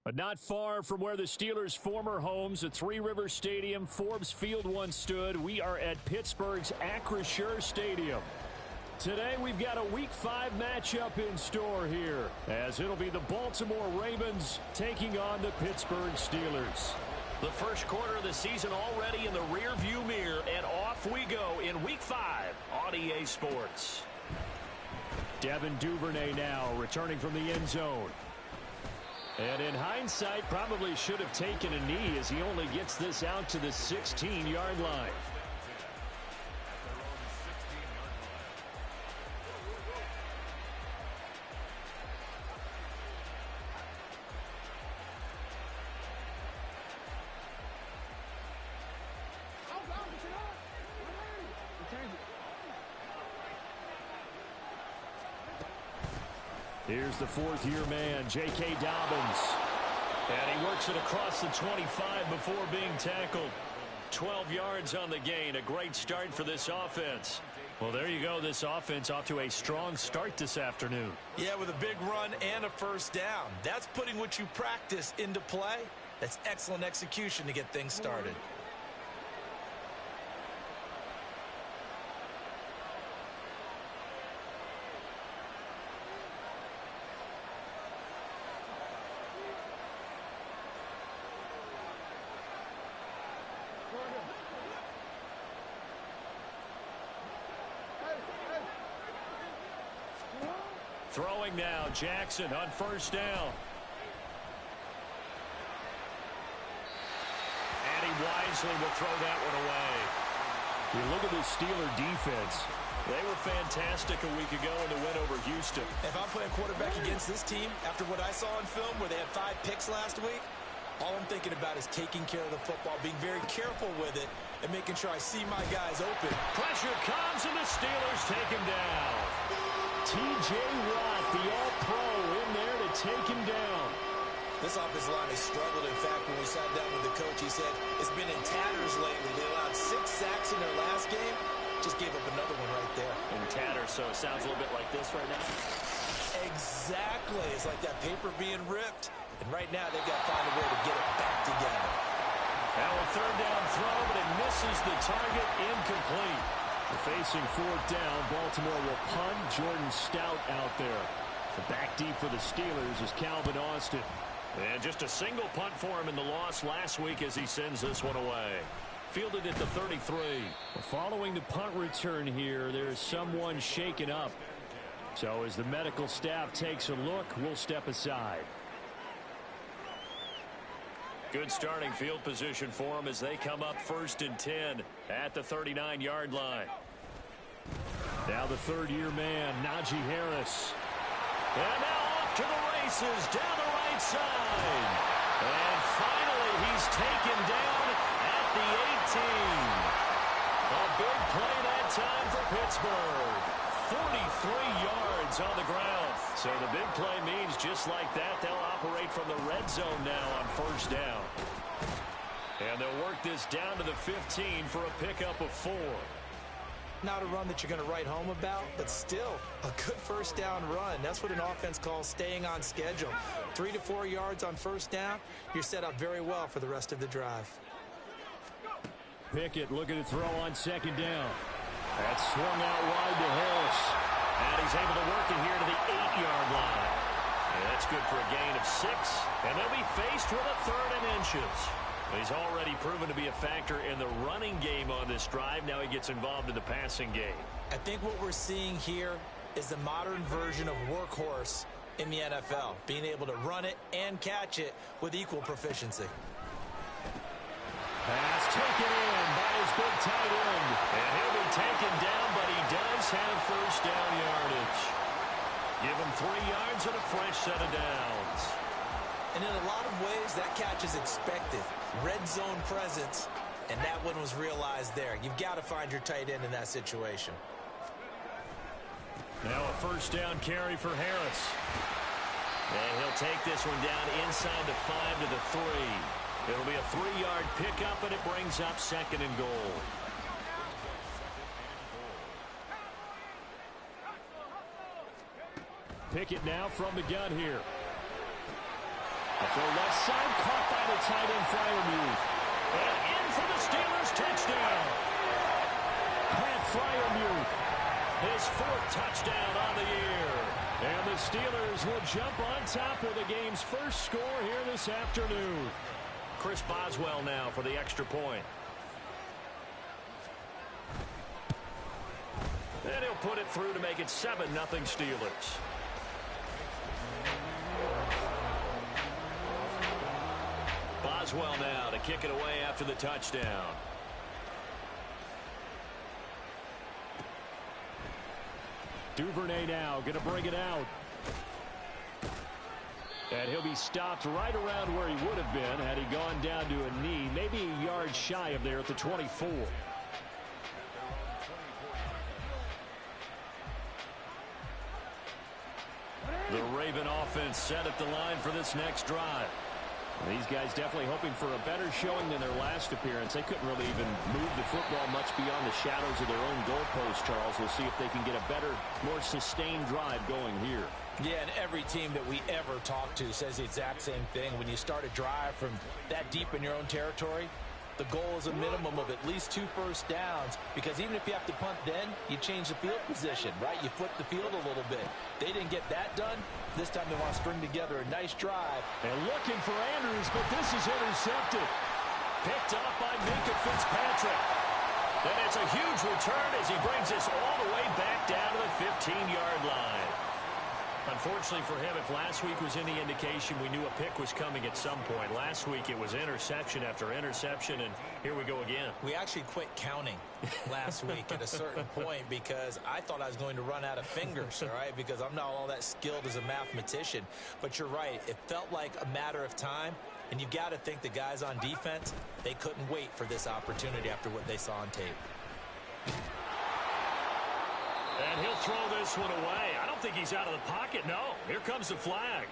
But not far from where the Steelers' former homes at Three Rivers Stadium, Forbes Field once stood, we are at Pittsburgh's Acrisure Stadium. Today we've got a Week 5 matchup in store here, as it'll be the Baltimore Ravens taking on the Pittsburgh Steelers. The first quarter of the season already in the rearview mirror, and off we go in Week 5 on EA Sports. Devin Duvernay now returning from the end zone. And in hindsight, probably should have taken a knee as he only gets this out to the 16-yard line. Here's the fourth-year man, J.K. Dobbins. And he works it across the 25 before being tackled. 12 yards on the gain. A great start for this offense. Well, there you go. This offense off to a strong start this afternoon. Yeah, with a big run and a first down. That's putting what you practice into play. That's excellent execution to get things started. Throwing now, Jackson on first down. And he wisely will throw that one away. You look at this Steeler defense. They were fantastic a week ago in the win over Houston. If I'm playing quarterback against this team, after what I saw in film where they had 5 picks last week, all I'm thinking about is taking care of the football, being very careful with it, and making sure I see my guys open. Pressure comes, and the Steelers take him down. T.J. Watt, the All-Pro, in there to take him down. This offensive line has struggled. In fact, when we sat down with the coach, he said it's been in tatters lately. They allowed 6 sacks in their last game. Just gave up another one right there. In tatters, so it sounds a little bit like this right now. Exactly. It's like that paper being ripped. And right now, they've got to find a way to get it back together. Now a third down throw, but it misses the target, incomplete. Facing fourth down, Baltimore will punt. Jordan Stout out there. The back deep for the Steelers is Calvin Austin. And just a single punt for him in the loss last week as he sends this one away. Fielded at the 33. Well, following the punt return here, there's someone shaken up. So as the medical staff takes a look, we'll step aside. Good starting field position for them as they come up 1st and 10 at the 39-yard line. Now the third-year man, Najee Harris. And now off to the races down the right side. And finally he's taken down at the 18. A big play that time for Pittsburgh. 43 yards on the ground. So the big play means just like that, they'll operate from the red zone now on first down. And they'll work this down to the 15 for a pickup of 4. Not a run that you're going to write home about, but still a good first down run. That's what an offense calls staying on schedule. 3 to 4 yards on first down, you're set up very well for the rest of the drive. Pickett looking to throw on second down. That's swung out wide to Harris. And he's able to work it here to the 8-yard line. And that's good for a gain of 6. And they'll be faced with a 3rd and inches. He's already proven to be a factor in the running game on this drive. Now he gets involved in the passing game. I think what we're seeing here is the modern version of workhorse in the NFL, being able to run it and catch it with equal proficiency. Pass taken in by his big tight end. And he'll be taken down, but he does have first down yardage. Give him 3 yards and a fresh set of downs. And in a lot of ways, that catch is expected. Red zone presence, and that one was realized there. You've got to find your tight end in that situation. Now a first down carry for Harris. And he'll take this one down inside the 5 to the 3. It'll be a 3-yard pickup, and it brings up 2nd and goal. Pickett now from the gun here. A throw left side, caught by the tight end, Freiermuth. And in for the Steelers, touchdown. Pat Freiermuth, his 4th touchdown on the year. And the Steelers will jump on top with the game's first score here this afternoon. Chris Boswell now for the extra point. And he'll put it through to make it 7-0 Steelers. Boswell now to kick it away after the touchdown. Duvernay now going to bring it out. And he'll be stopped right around where he would have been had he gone down to a knee, maybe a yard shy of there at the 24. The Raven offense set at the line for this next drive. These guys definitely hoping for a better showing than their last appearance. They couldn't really even move the football much beyond the shadows of their own goalpost, Charles. We'll see if they can get a better, more sustained drive going here. Yeah, and every team that we ever talk to says the exact same thing. When you start a drive from that deep in your own territory, the goal is a minimum of at least 2 first downs, because even if you have to punt then, you change the field position, right? You flip the field a little bit. They didn't get that done. This time they want to string together a nice drive. And looking for Andrews, but this is intercepted. Picked up by Minka Fitzpatrick. And it's a huge return as he brings this all the way back down to the 15-yard line. Unfortunately for him, if last week was any indication, we knew a pick was coming at some point. Last week it was interception after interception, and here we go again. We actually quit counting last week at a certain point because I thought I was going to run out of fingers, all right, because I'm not all that skilled as a mathematician. But you're right. It felt like a matter of time, and you've got to think the guys on defense, they couldn't wait for this opportunity after what they saw on tape. And he'll throw this one away. I don't think he's out of the pocket. No, here comes the flag.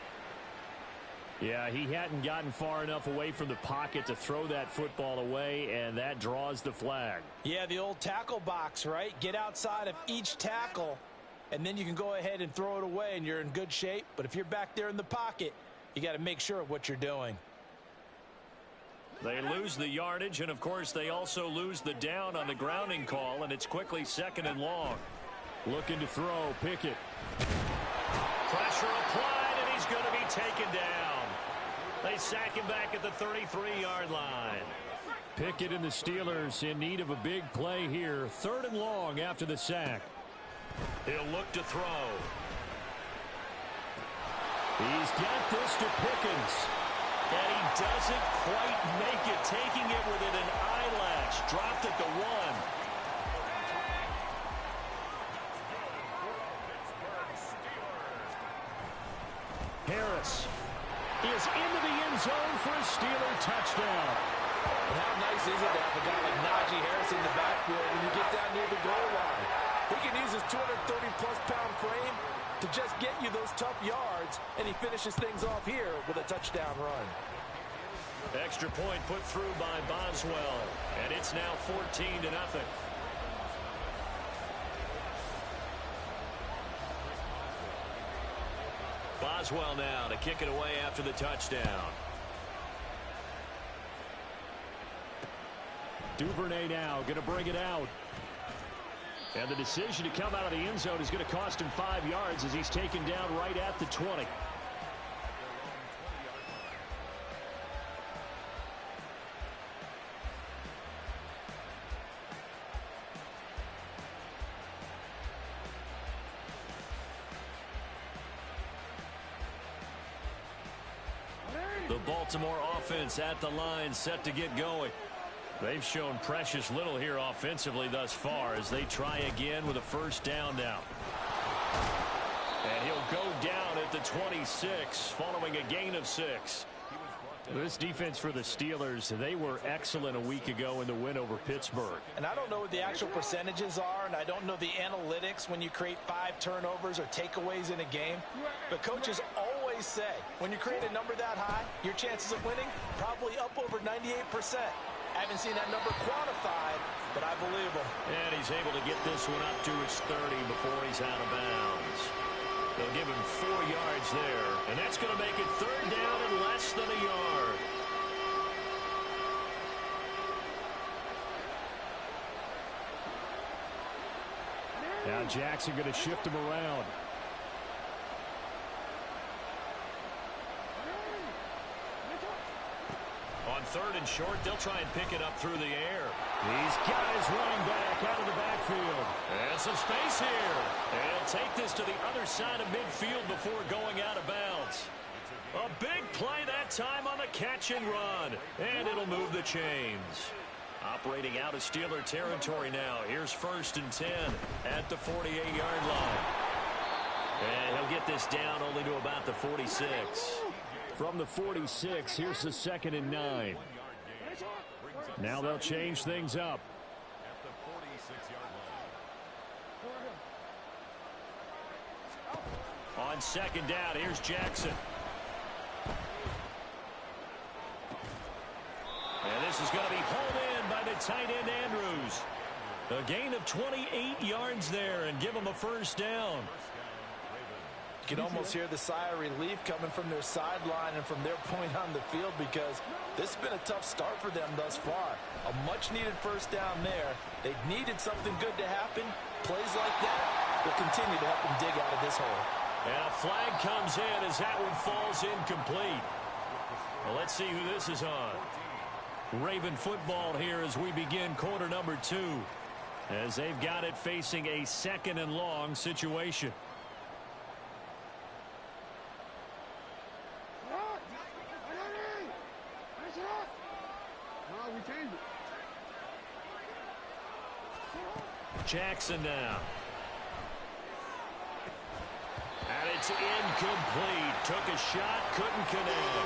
Yeah, he hadn't gotten far enough away from the pocket to throw that football away, and that draws the flag. Yeah, the old tackle box, right? Get outside of each tackle, and then you can go ahead and throw it away, and you're in good shape. But if you're back there in the pocket, you got to make sure of what you're doing. They lose the yardage, and, of course, they also lose the down on the grounding call, and it's quickly 2nd and long. Looking to throw, Pickett. Pressure applied, and he's going to be taken down. They sack him back at the 33-yard line. Pickett and the Steelers in need of a big play here. 3rd and long after the sack. He'll look to throw. He's got this to Pickens. And he doesn't quite make it, taking it within an eyelash. Dropped at the 1. Harris is into the end zone for a Steeler touchdown. And how nice is it to have a guy like Najee Harris in the backfield when you get down near the goal line? He can use his 230-plus pound frame to just get you those tough yards, and he finishes things off here with a touchdown run. Extra point put through by Boswell, and it's now 14-0. Boswell now to kick it away after the touchdown. Duvernay now going to bring it out. And the decision to come out of the end zone is going to cost him 5 yards as he's taken down right at the 20. The Baltimore offense at the line, set to get going. They've shown precious little here offensively thus far as they try again with a first down now. And he'll go down at the 26 following a gain of 6. This defense for the Steelers, they were excellent a week ago in the win over Pittsburgh. And I don't know what the actual percentages are, and I don't know the analytics when you create 5 turnovers or takeaways in a game. But coaches always say, when you create a number that high, your chances of winning probably up over 98%. I haven't seen that number quantified, but I believe him. And he's able to get this one up to his 30 before he's out of bounds. They'll give him 4 yards there, and that's going to make it 3rd down and less than a yard. Now Jackson going to shift him around. On 3rd and short, they'll try and pick it up through the air. He's got his running back out of the backfield. And some space here. And he'll take this to the other side of midfield before going out of bounds. A big play that time on the catch and run. And it'll move the chains. Operating out of Steeler territory now. Here's 1st and 10 at the 48-yard line. And he'll get this down only to about the 46. From the 46, here's the 2nd and 9. Now they'll change things up. On 2nd down, here's Jackson. And this is going to be hauled in by the tight end Andrews. A gain of 28 yards there and give them a 1st down. You can almost hear the sigh of relief coming from their sideline and from their point on the field, because this has been a tough start for them thus far. A much-needed 1st down there. They needed something good to happen. Plays like that will continue to help them dig out of this hole. And a flag comes in as that one falls incomplete. Well, let's see who this is on. Raven football here as we begin quarter number 2, as they've got it facing a 2nd and long situation. Jackson now. And it's incomplete. Took a shot, couldn't connect.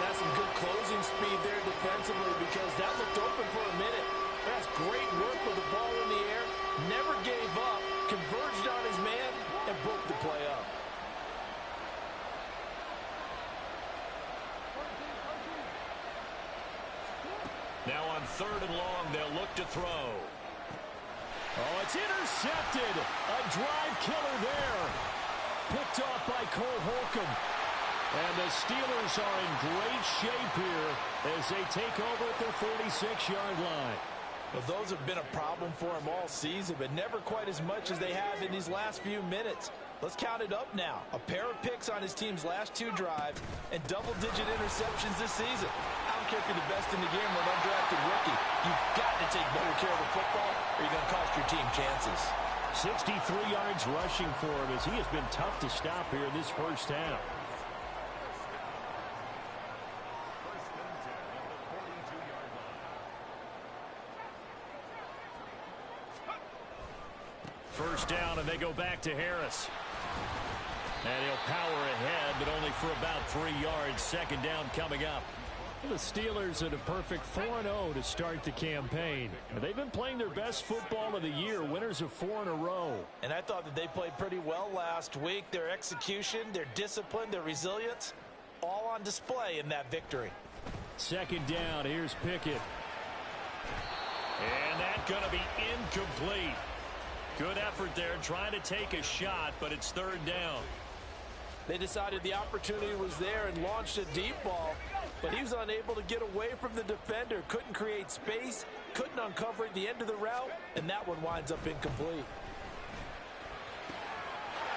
That's some good closing speed there defensively, because that looked open for a minute. That's great work with the ball in the air. Never gave up. Converged on his man and broke the play up. Now on 3rd and long, they'll look to throw. Oh, it's intercepted. A drive killer there. Picked off by Cole Holcomb. And the Steelers are in great shape here as they take over at their 46-yard line. Well, those have been a problem for him all season, but never quite as much as they have in these last few minutes. Let's count it up now. A pair of picks on his team's last 2 drives and double-digit interceptions this season. I don't care if you're the best in the game or an undrafted rookie. You've got to take better care of the football or you're going to cost your team chances. 63 yards rushing for him as he has been tough to stop here in this 1st half. First down, and they go back to Harris. And he'll power ahead, but only for about 3 yards. 2nd down coming up. The Steelers at a perfect 4-0 to start the campaign. They've been playing their best football of the year, winners of 4 in a row. And I thought that they played pretty well last week. Their execution, their discipline, their resilience, all on display in that victory. 2nd down, here's Pickett. And that's going to be incomplete. Good effort there, trying to take a shot, but it's 3rd down. They decided the opportunity was there and launched a deep ball, but he was unable to get away from the defender, couldn't create space, couldn't uncover at the end of the route, and that one winds up incomplete.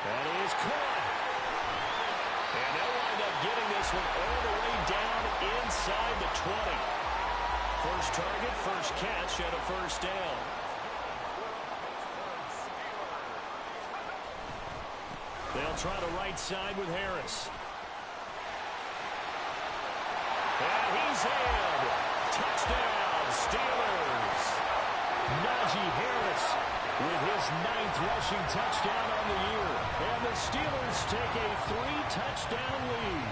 That is caught. And they'll wind up getting this one all the way down inside the 20. First target, first catch, and a 1st down. They'll try the right side with Harris. And he's in. Touchdown, Steelers. Najee Harris with his 9th rushing touchdown on the year. And the Steelers take a 3-touchdown lead.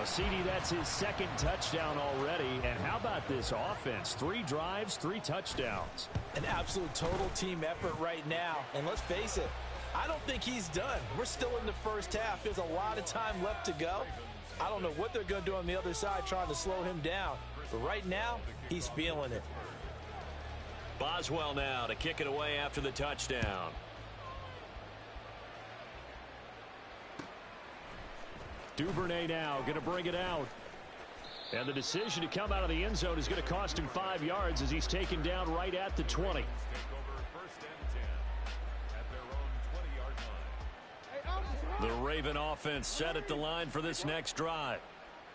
CD, that's his 2nd touchdown already. And how about this offense? 3 drives, 3 touchdowns. An absolute total team effort right now. And let's face it, I don't think he's done. We're still in the 1st half. There's a lot of time left to go. I don't know what they're going to do on the other side trying to slow him down. But right now, he's feeling it. Boswell now to kick it away after the touchdown. Duvernay now going to bring it out. And the decision to come out of the end zone is going to cost him 5 yards as he's taken down right at the 20. The Raven offense set at the line for this next drive.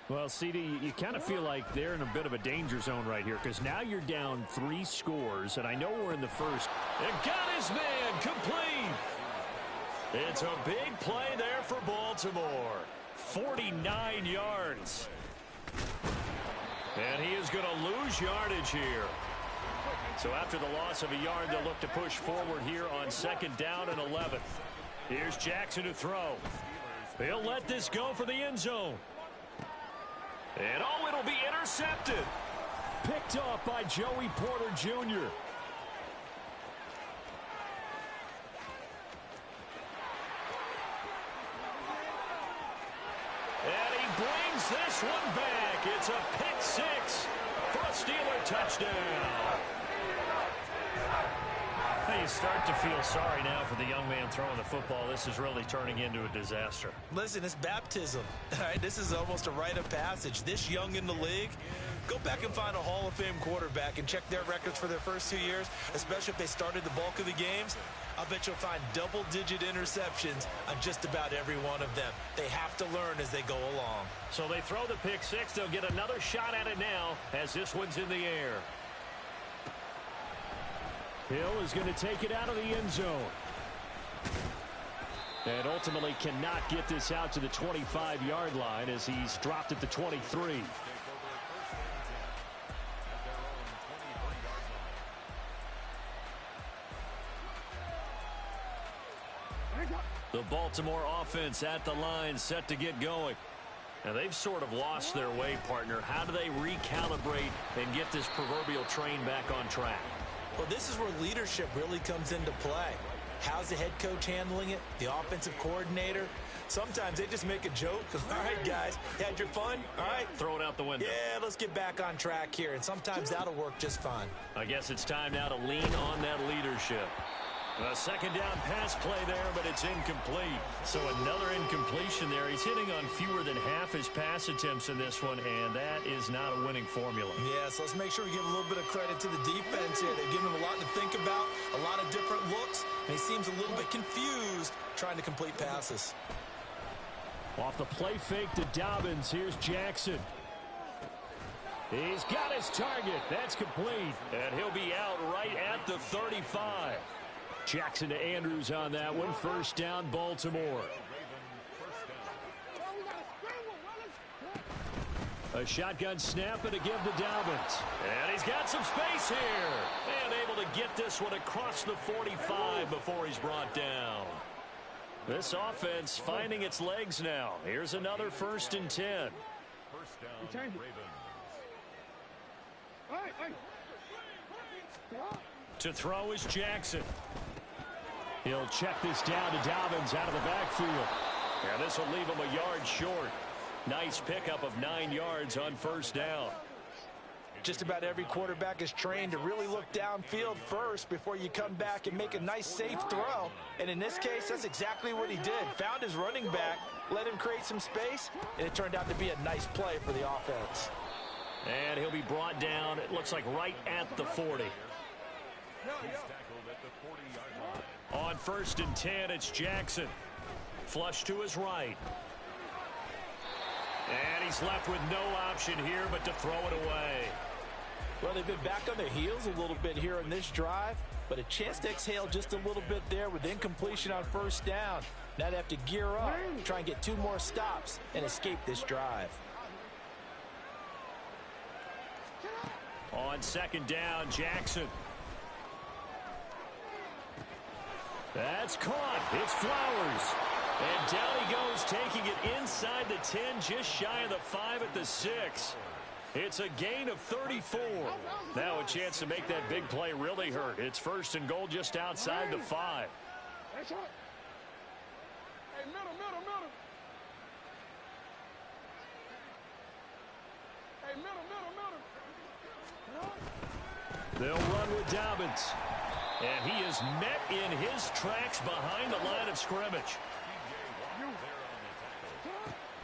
Well, CD, you kind of feel like they're in a bit of a danger zone right here because now you're down 3 scores, and I know we're in the first. And got his man complete. It's a big play there for Baltimore. 49 yards. And he is going to lose yardage here. So after the loss of a yard, they'll look to push forward here on 2nd down and 11. Here's Jackson to throw. He'll let this go for the end zone. And oh, it'll be intercepted. Picked off by Joey Porter Jr. And he brings this one back. It's a pick 6 for a Steeler touchdown. You start to feel sorry now for the young man throwing the football. This is really turning into a disaster. Listen, it's baptism. All right, this is almost a rite of passage. This young in the league, go back and find a Hall of Fame quarterback and check their records for their first 2 years, especially if they started the bulk of the games. I'll bet you'll find double-digit interceptions on just about every one of them. They have to learn as they go along. So they throw the pick 6. They'll get another shot at it now as this one's in the air. Hill is going to take it out of the end zone. And ultimately cannot get this out to the 25-yard line as he's dropped at the 23. The Baltimore offense at the line set to get going. Now they've sort of lost their way, partner. How do they recalibrate and get this proverbial train back on track? Well, this is where leadership really comes into play. How's the head coach handling it? The offensive coordinator? Sometimes they just make a joke. All right, guys, you had your fun? All right. Throw it out the window. Yeah, let's get back on track here. And sometimes that'll work just fine. I guess it's time now to lean on that leadership. A 2nd down pass play there, but it's incomplete. So another incompletion there. He's hitting on fewer than half his pass attempts in this one, and that is not a winning formula. Yeah, so let's make sure we give a little bit of credit to the defense here. They're giving him a lot to think about, a lot of different looks, and he seems a little bit confused trying to complete passes. Off the play fake to Dobbins. Here's Jackson. He's got his target. That's complete. And he'll be out right at the 35. Jackson to Andrews on that one. 1st down, Baltimore. A shotgun snap and a give to Dobbins. And he's got some space here. And able to get this one across the 45 before he's brought down. This offense finding its legs now. Here's another 1st and 10. 1st down, Ravens. To throw is Jackson. He'll check this down to Dobbins out of the backfield. And this will leave him a yard short. Nice pickup of 9 yards on 1st down. Just about every quarterback is trained to really look downfield first before you come back and make a nice, safe throw. And in this case, that's exactly what he did. Found his running back, let him create some space, and it turned out to be a nice play for the offense. And he'll be brought down, it looks like right at the 40. On 1st and 10, it's Jackson. Flush to his right. And he's left with no option here but to throw it away. Well, they've been back on their heels a little bit here in this drive, but a chance to exhale just a little bit there with incompletion on 1st down. Now they have to gear up, try and get 2 more stops, and escape this drive. On 2nd down, Jackson. That's caught. It's Flowers. And down he goes, taking it inside the 10, just shy of the 5 at the 6. It's a gain of 34. Now a chance to make that big play really hurt. It's 1st and goal just outside the 5. They'll run with Dobbins. And he is met in his tracks behind the line of scrimmage.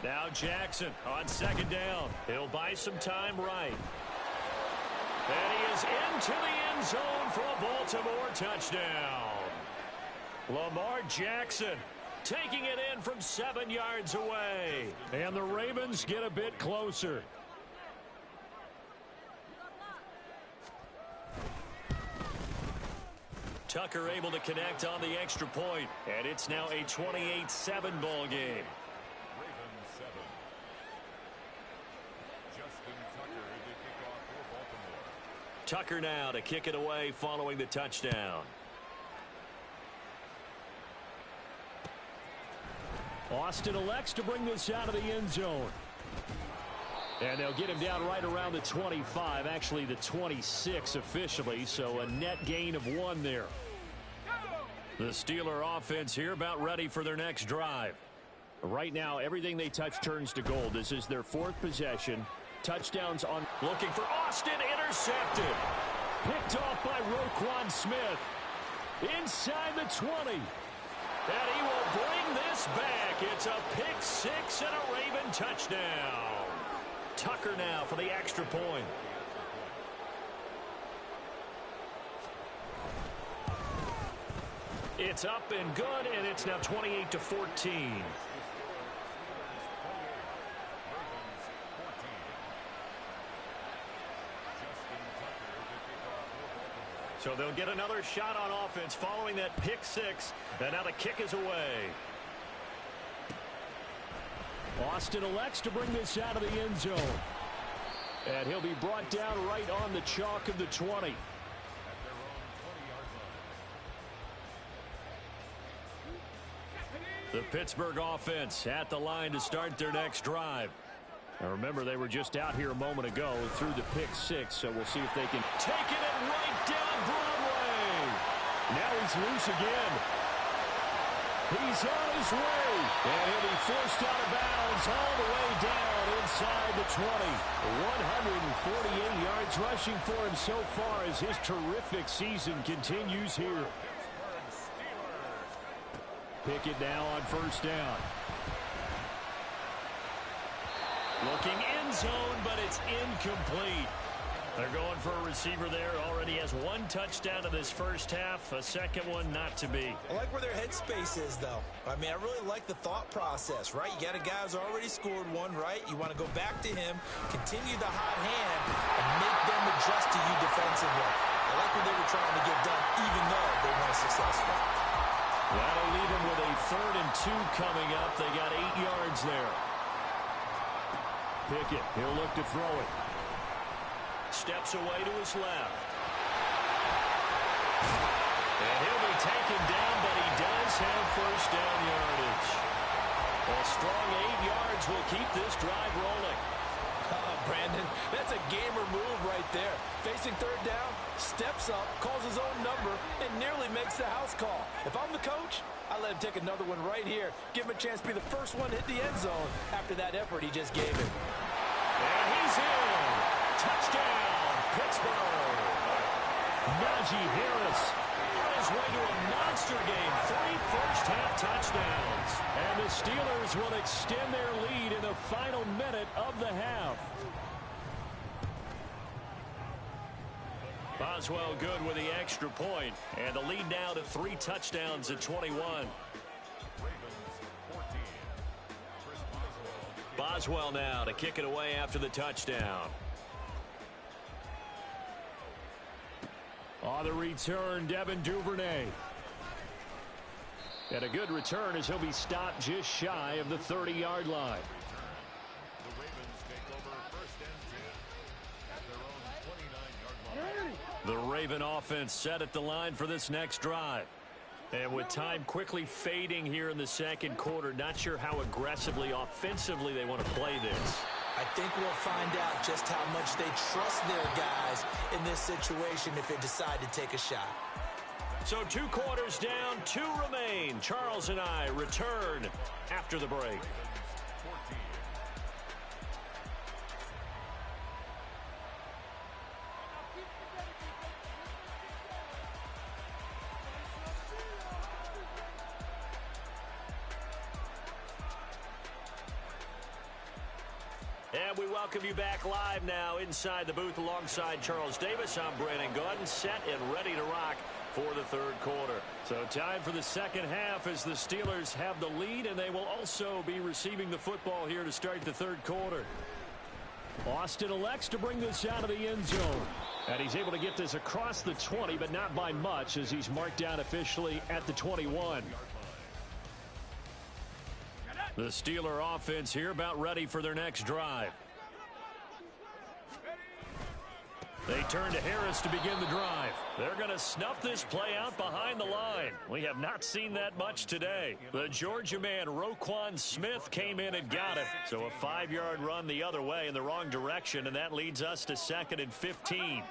Now Jackson on second down. He'll buy some time right. And he is into the end zone for a Baltimore touchdown. Lamar Jackson taking it in from 7 yards away. And the Ravens get a bit closer. Tucker able to connect on the extra point. And it's now a 28-7 ball game. Tucker now to kick it away following the touchdown. Austin elects to bring this out of the end zone. And they'll get him down right around the 25, actually the 26 officially, so a net gain of 1 there. The Steeler offense here about ready for their next drive. Right now, everything they touch turns to gold. This is their 4th possession. Touchdowns on. Looking for Austin, intercepted. Picked off by Roquan Smith. Inside the 20. And he will bring this back. It's a pick 6 and a Raven touchdown. Tucker now for the extra point. It's up and good, and it's now 28-14. So they'll get another shot on offense following that pick 6. And now the kick is away. Austin elects to bring this out of the end zone. And he'll be brought down right on the chalk of the 20. The Pittsburgh offense at the line to start their next drive. Now remember, they were just out here a moment ago through the pick 6, so we'll see if they can take it right down Broadway. Now he's loose again. He's on his way. And he'll be forced out of bounds all the way down inside the 20. 148 yards rushing for him so far as his terrific season continues here. Pickett now on first down. Looking end zone, but it's incomplete. They're going for a receiver there. Already has 1 touchdown in this first half. A second one not to be. I like where their headspace is, though. I mean, I really like the thought process, right? You got a guy who's already scored 1, right? You want to go back to him, continue the hot hand, and make them adjust to you defensively. I like what they were trying to get done, even though they weren't successful. That'll leave him with a 3rd and 2 coming up. They got 8 yards there. Pickett, he'll look to throw it. Steps away to his left. And he'll be taken down, but he does have first down yardage. A strong 8 yards will keep this drive rolling. Brandon, that's a gamer move right there. Facing 3rd down, steps up, calls his own number, and nearly makes the house call. If I'm the coach, I let him take another one right here. Give him a chance to be the first one to hit the end zone after that effort he just gave him. And he's in. Touchdown, Pittsburgh. Najee Harris on his way to a monster game. 3 first-half touchdowns. And the Steelers will extend their lead in the final minute of the half. Boswell good with the extra point. And the lead now to 3 touchdowns at 21. Boswell now to kick it away after the touchdown. On the return, Devin Duvernay. And a good return as he'll be stopped just shy of the 30-yard line. The Ravens take over 1st and 10 at their own 29-yard line. The Raven offense set at the line for this next drive. And with time quickly fading here in the second quarter, not sure how aggressively, offensively they want to play this. I think we'll find out just how much they trust their guys in this situation if they decide to take a shot. So 2 quarters down, 2 remain. Charles and I return after the break. And we welcome you back live now inside the booth alongside Charles Davis. I'm Brandon Gaudin, set and ready to rock for the third quarter. So time for the second half as the Steelers have the lead, and they will also be receiving the football here to start the third quarter. Austin elects to bring this out of the end zone. And he's able to get this across the 20, but not by much as he's marked down officially at the 21. The Steeler offense here about ready for their next drive. They turn to Harris to begin the drive. They're going to snuff this play out behind the line. We have not seen that much today. The Georgia man, Roquan Smith, came in and got it. So a 5-yard run the other way in the wrong direction, and that leads us to 2nd and 15.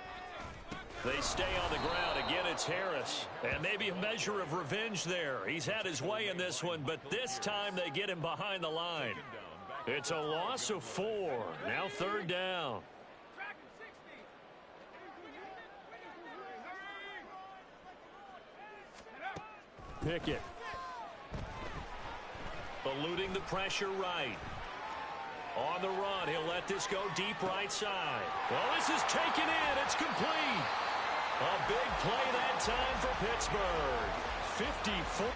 They stay on the ground. Again, it's Harris. And maybe a measure of revenge there. He's had his way in this one, but this time they get him behind the line. It's a loss of 4. Now 3rd down. Pickett. Eluding the pressure right. On the run, he'll let this go deep right side. Well, this is taken in. It's complete. A big play that time for Pittsburgh. 54.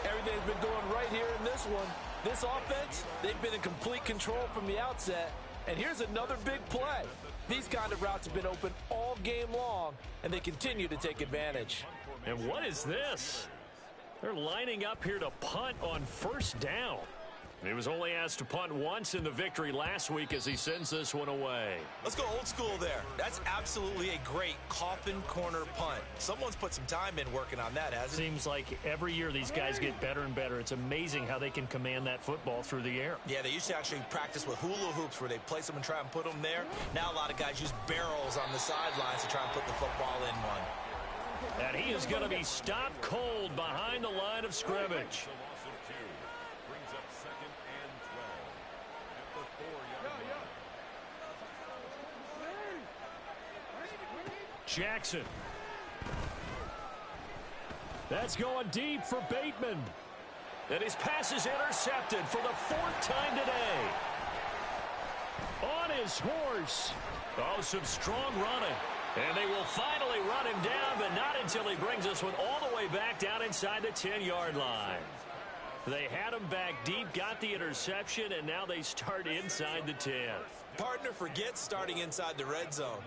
Everything's been going right here in this one. This offense, they've been in complete control from the outset. And here's another big play. These kind of routes have been open all game long, and they continue to take advantage. And what is this? They're lining up here to punt on 1st down. He was only asked to punt once in the victory last week as he sends this one away. Let's go old school there. That's absolutely a great coffin corner punt. Someone's put some time in working on that, hasn't it? Seems like every year these guys get better and better. It's amazing how they can command that football through the air. Yeah, they used to actually practice with hula hoops where they place them and try and put them there. Now a lot of guys use barrels on the sidelines to try and put the football in one. And he is going to be stopped cold behind the line of scrimmage. Jackson. That's going deep for Bateman. And his pass is intercepted for the 4th time today. On his horse. Oh, some strong running. And they will finally run him down, but not until he brings this one all the way back down inside the 10-yard line. They had him back deep, got the interception, and now they start inside the 10. Partner forgets starting inside the red zone.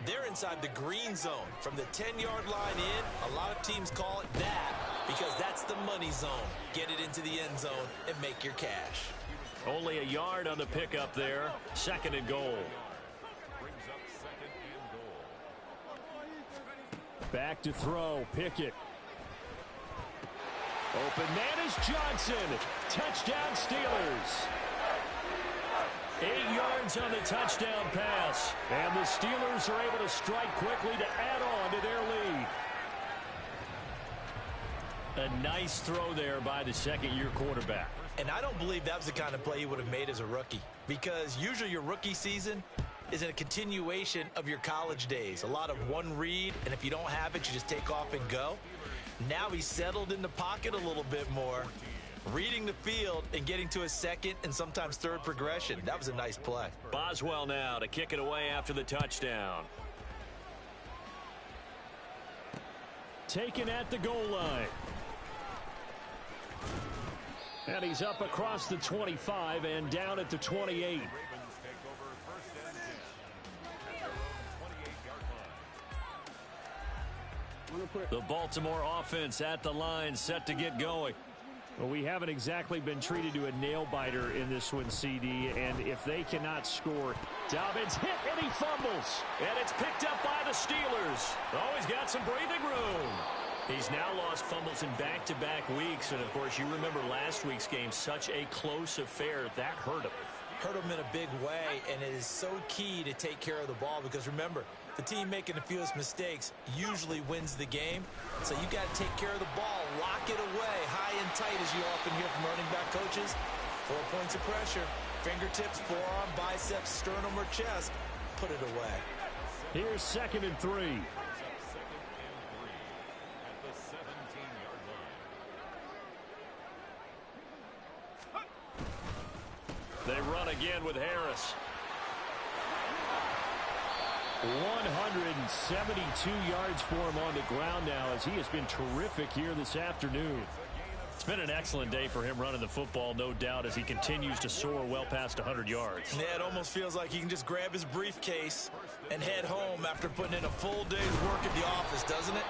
They're inside the green zone. From the 10-yard line in, a lot of teams call it that because that's the money zone. Get it into the end zone and make your cash. Only a yard on the pickup there. 2nd and goal. Back to throw. Pickett. Open man is Johnson. Touchdown Steelers. 8 yards on the touchdown pass. And the Steelers are able to strike quickly to add on to their lead. A nice throw there by the 2nd-year quarterback. And I don't believe that was the kind of play he would have made as a rookie. Because usually your rookie season is a continuation of your college days. A lot of one read, and if you don't have it, you just take off and go. Now he's settled in the pocket a little bit more, reading the field and getting to his 2nd and sometimes 3rd progression. That was a nice play. Boswell now to kick it away after the touchdown. Taken at the goal line. And he's up across the 25 and down at the 28. The Baltimore offense at the line, set to get going. Well, we haven't exactly been treated to a nail-biter in this one, CD, and if they cannot score, Dobbins hit and he fumbles. And it's picked up by the Steelers. Oh, he's got some breathing room. He's now lost fumbles in back-to-back weeks, and of course, you remember last week's game, such a close affair. That hurt him. Hurt him in a big way, and it is so key to take care of the ball because remember, the team making the fewest mistakes usually wins the game. So you got to take care of the ball, lock it away, high and tight, as you often hear from running back coaches. 4 points of pressure, fingertips, forearm, biceps, sternum, or chest. Put it away. Here's 2nd and 3. They run again with Harris. 172 yards for him on the ground now as he has been terrific here this afternoon. It's been an excellent day for him running the football, no doubt, as he continues to soar well past 100 yards. Yeah, it almost feels like he can just grab his briefcase and head home after putting in a full day's work at the office, doesn't it?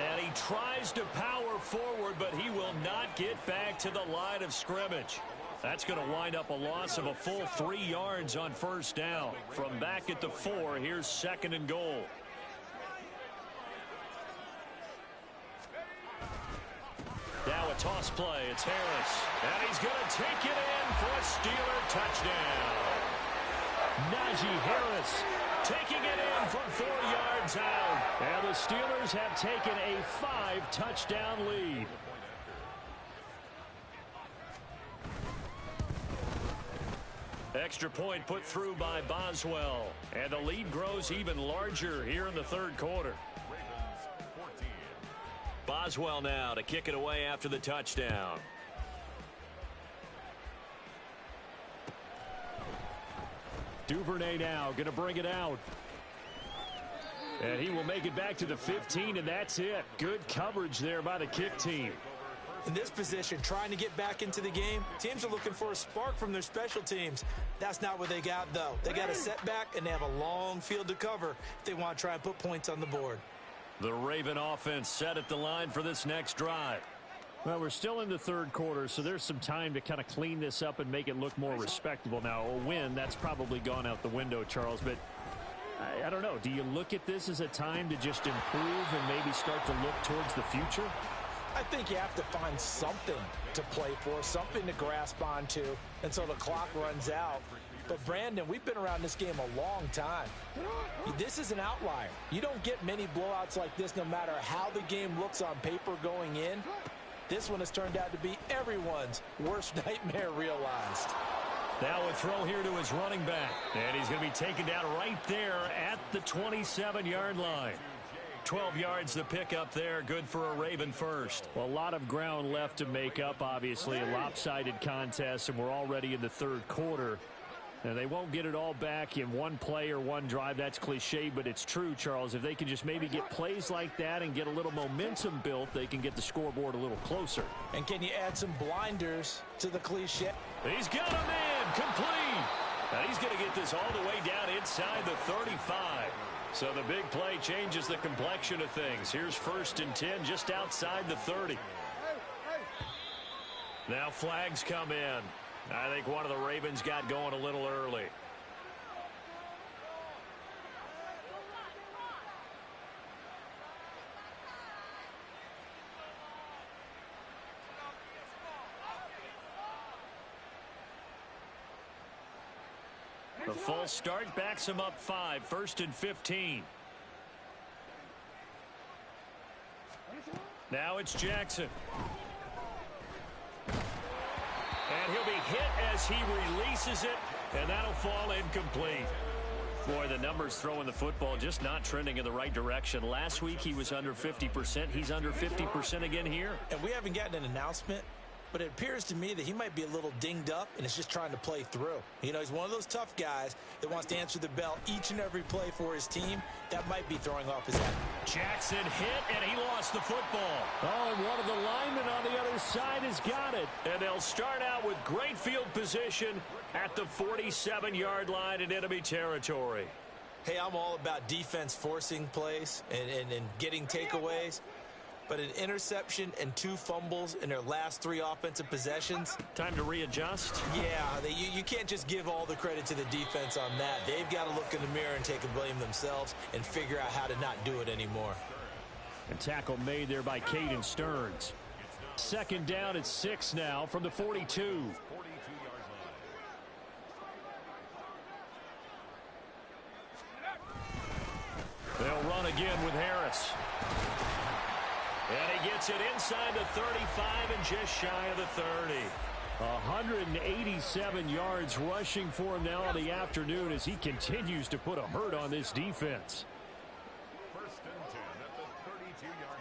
And he tries to power forward, but he will not get back to the line of scrimmage. That's going to wind up a loss of a full 3 yards on first down. From back at the 4, here's 2nd and goal. Now a toss play. It's Harris. And he's going to take it in for a Steeler touchdown. Najee Harris taking it in from 4 yards out. And the Steelers have taken a 5-touchdown lead. Extra point put through by Boswell. And the lead grows even larger here in the 3rd quarter. Boswell now to kick it away after the touchdown. Duvernay now going to bring it out. And he will make it back to the 15, and that's it. Good coverage there by the kick team. In this position, trying to get back into the game, teams are looking for a spark from their special teams. That's not what they got, though. They got a setback, and they have a long field to cover if they want to try and put points on the board. The Raven offense set at the line for this next drive. Well, we're still in the 3rd quarter, so there's some time to kind of clean this up and make it look more respectable. Now, a win, that's probably gone out the window, Charles, but I don't know. Do you look at this as a time to just improve and maybe start to look towards the future? I think you have to find something to play for, something to grasp onto until the clock runs out. But, Brandon, we've been around this game a long time. This is an outlier. You don't get many blowouts like this no matter how the game looks on paper going in. This one has turned out to be everyone's worst nightmare realized. Now a throw here to his running back. And he's going to be taken down right there at the 27-yard line. 12 yards to pick up there. Good for a Raven first. Well, a lot of ground left to make up, obviously. A lopsided contest, and we're already in the 3rd quarter. And they won't get it all back in one play or one drive. That's cliche, but it's true, Charles. If they can just maybe get plays like that and get a little momentum built, they can get the scoreboard a little closer. And can you add some blinders to the cliche? He's got him in, complete. And he's going to get this all the way down inside the 35. So the big play changes the complexion of things. Here's 1st and 10 just outside the 30. Now flags come in. I think one of the Ravens got going a little early. The false start backs him up 5. 1st and 15. Now it's Jackson. And he'll be hit as he releases it, and that'll fall incomplete. Boy, the numbers throwing the football just not trending in the right direction. Last week he was under 50%. He's under 50% again here. And we haven't gotten an announcement but it appears to me that he might be a little dinged up and is just trying to play through. You know, he's one of those tough guys that wants to answer the bell each and every play for his team. That might be throwing off his head. Jackson hit, and he lost the football. Oh, and one of the linemen on the other side has got it. And they'll start out with great field position at the 47-yard line in enemy territory. Hey, I'm all about defense forcing plays and getting takeaways. But an interception and 2 fumbles in their last 3 offensive possessions. Time to readjust? Yeah, you can't just give all the credit to the defense on that. They've got to look in the mirror and take a blame themselves and figure out how to not do it anymore. A tackle made there by Caden Stearns. Second down at 6 now from the 42. They'll run again with Harris. And he gets it inside the 35 and just shy of the 30. 187 yards rushing for him now on the afternoon as he continues to put a hurt on this defense. First and 10 at the 32-yard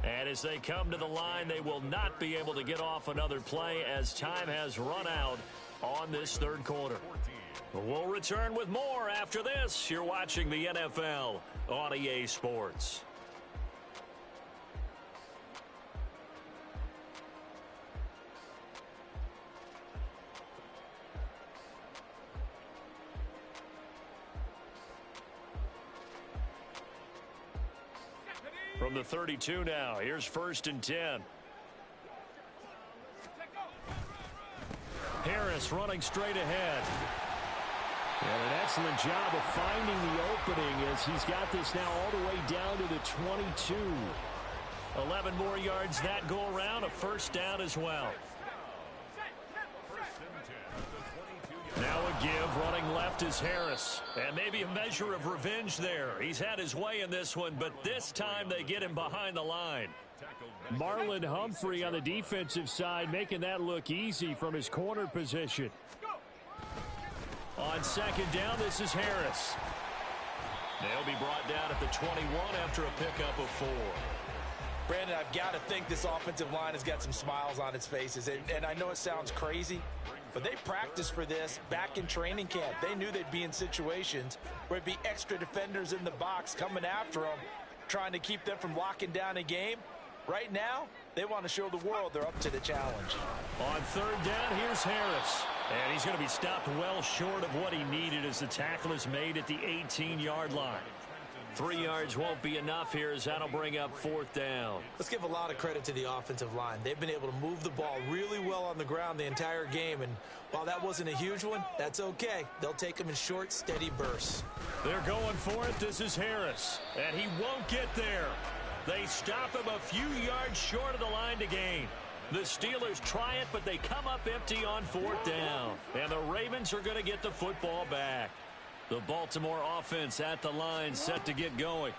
line. And as they come to the line, they will not be able to get off another play as time has run out on this third quarter. We'll return with more after this. You're watching the NFL on EA Sports. From the 32 now, here's first and 10. Harris running straight ahead. And an excellent job of finding the opening as he's got this now all the way down to the 22. 11 more yards that go around, a first down as well. Now a give, running left is Harris. And maybe a measure of revenge there. He's had his way in this one, but this time they get him behind the line. Marlon Humphrey on the defensive side making that look easy from his corner position. On second down, this is Harris. They'll be brought down at the 21 after a pickup of 4. Brandon, I've got to think this offensive line has got some smiles on its faces. And I know it sounds crazy, but they practiced for this back in training camp. They knew they'd be in situations where it'd be extra defenders in the box coming after them, trying to keep them from locking down a game. Right now, they want to show the world they're up to the challenge. On third down, here's Harris. And he's going to be stopped well short of what he needed as the tackle is made at the 18-yard line. 3 yards won't be enough here as that'll bring up fourth down. Let's give a lot of credit to the offensive line. They've been able to move the ball really well on the ground the entire game. And while that wasn't a huge one, that's okay. They'll take them in short, steady bursts. They're going for it. This is Harris. And he won't get there. They stop him a few yards short of the line to gain. The Steelers try it, but they come up empty on fourth down. And the Ravens are going to get the football back. The Baltimore offense at the line set to get going.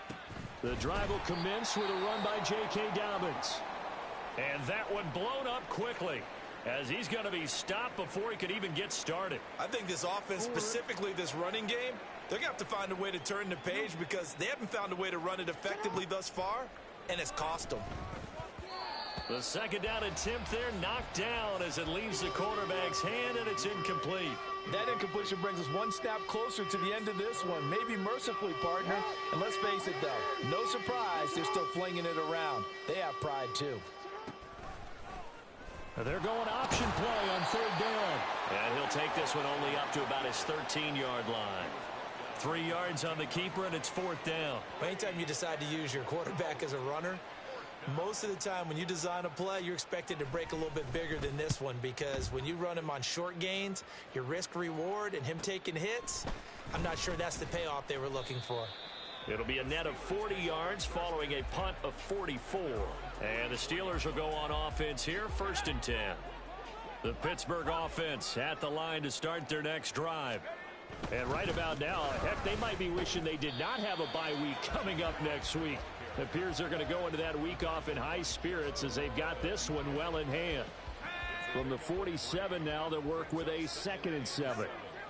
The drive will commence with a run by J.K. Dobbins. And that one blown up quickly as he's going to be stopped before he could even get started. I think this offense, specifically this running game, they're going to have to find a way to turn the page because they haven't found a way to run it effectively thus far, and it's cost them. The second down attempt there knocked down as it leaves the quarterback's hand, and it's incomplete. That incompletion brings us one step closer to the end of this one. Maybe mercifully, partner. And let's face it, though, no surprise, they're still flinging it around. They have pride, too. They're going option play on third down. And he'll take this one only up to about his 13-yard line. 3 yards on the keeper, and it's fourth down. Anytime you decide to use your quarterback as a runner, most of the time when you design a play, you're expected to break a little bit bigger than this one because when you run him on short gains, your risk-reward and him taking hits, I'm not sure that's the payoff they were looking for. It'll be a net of 40 yards following a punt of 44. And the Steelers will go on offense here, first and 10. The Pittsburgh offense at the line to start their next drive. And right about now, heck, they might be wishing they did not have a bye week coming up next week. It appears they're going to go into that week off in high spirits as they've got this one well in hand. From the 47 now, they'll work with a 2nd and 7.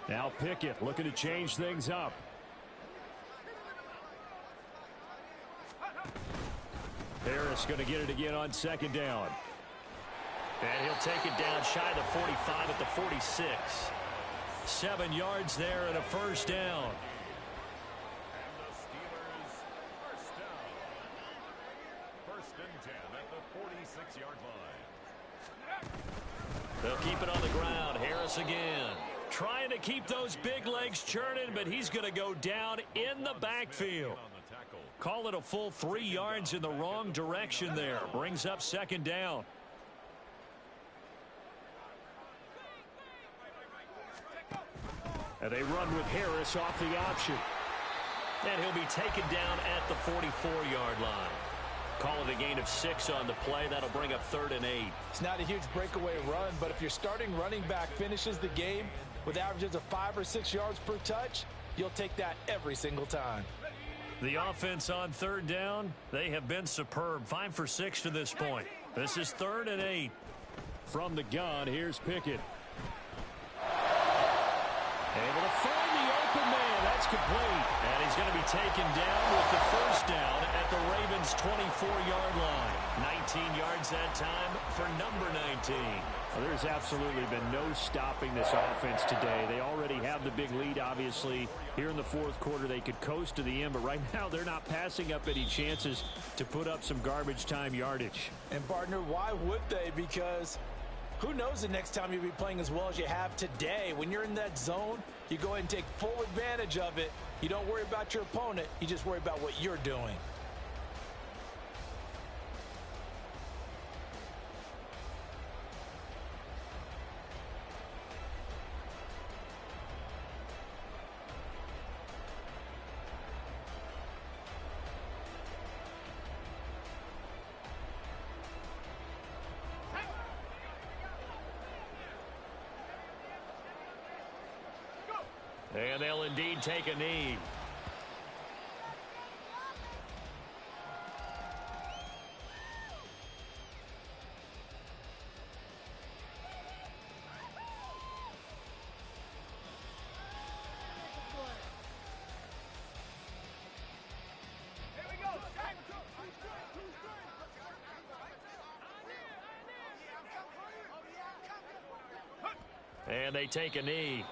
Now Pickett looking to change things up. Harris going to get it again on second down. And he'll take it down shy of the 45 at the 46. 7 yards there and a first down. And the Steelers first down. First and 10 at the 46-yard line. They'll keep it on the ground. Harris again. Trying to keep those big legs churning, but he's going to go down in the backfield. Call it a full 3 yards in the wrong direction there. Brings up second down. And they run with Harris off the option. And he'll be taken down at the 44-yard line. Call it a gain of 6 on the play. That'll bring up 3rd and 8. It's not a huge breakaway run, but if your starting running back finishes the game with averages of 5 or 6 yards per touch, you'll take that every single time. The offense on 3rd down, they have been superb. 5 for 6 to this point. This is 3rd and 8. From the gun, here's Pickett. Able to find the open man. That's complete. And he's going to be taken down with the first down at the Ravens' 24-yard line. 19 yards that time for number 19. Well, there's absolutely been no stopping this offense today. They already have the big lead, obviously. Here in the fourth quarter, they could coast to the end, but right now they're not passing up any chances to put up some garbage time yardage. And, partner, why would they? Because who knows the next time you'll be playing as well as you have today. When you're in that zone, you go ahead and take full advantage of it. You don't worry about your opponent. You just worry about what you're doing. And they'll indeed take a knee. And they take a knee.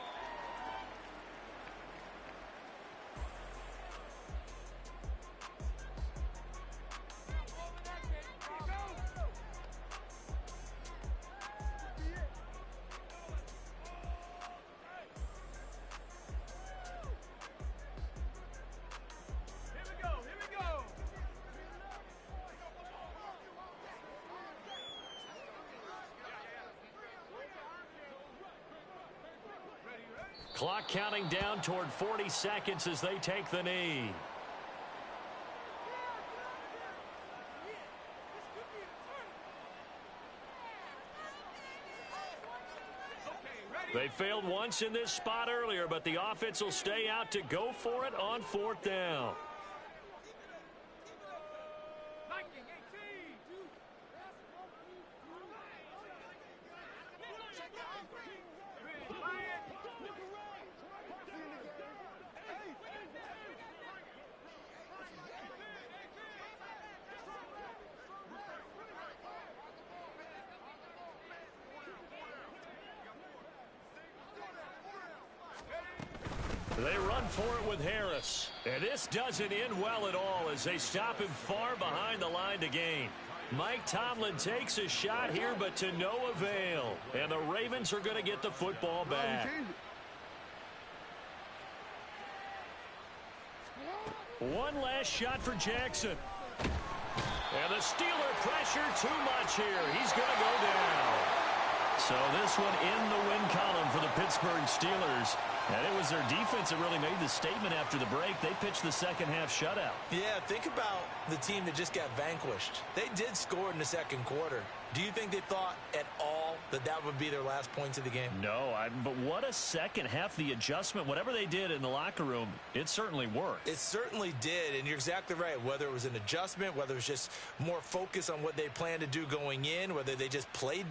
Clock counting down toward 40 seconds as they take the knee. They failed once in this spot earlier, but the offense will stay out to go for it on 4th down. They run for it with Harris. And this doesn't end well at all as they stop him far behind the line to gain. Mike Tomlin takes a shot here, but to no avail. And the Ravens are going to get the football back. One last shot for Jackson. And the Steeler pressure too much here. He's going to go down. So this one in the win column for the Pittsburgh Steelers. And it was their defense that really made the statement after the break. They pitched the second half shutout. Yeah, think about the team that just got vanquished. They did score in the second quarter. Do you think they thought at all that that would be their last points of the game? No, but what a second half. The adjustment, whatever they did in the locker room, it certainly worked. It certainly did, and you're exactly right. Whether it was an adjustment, whether it was just more focus on what they planned to do going in, whether they just played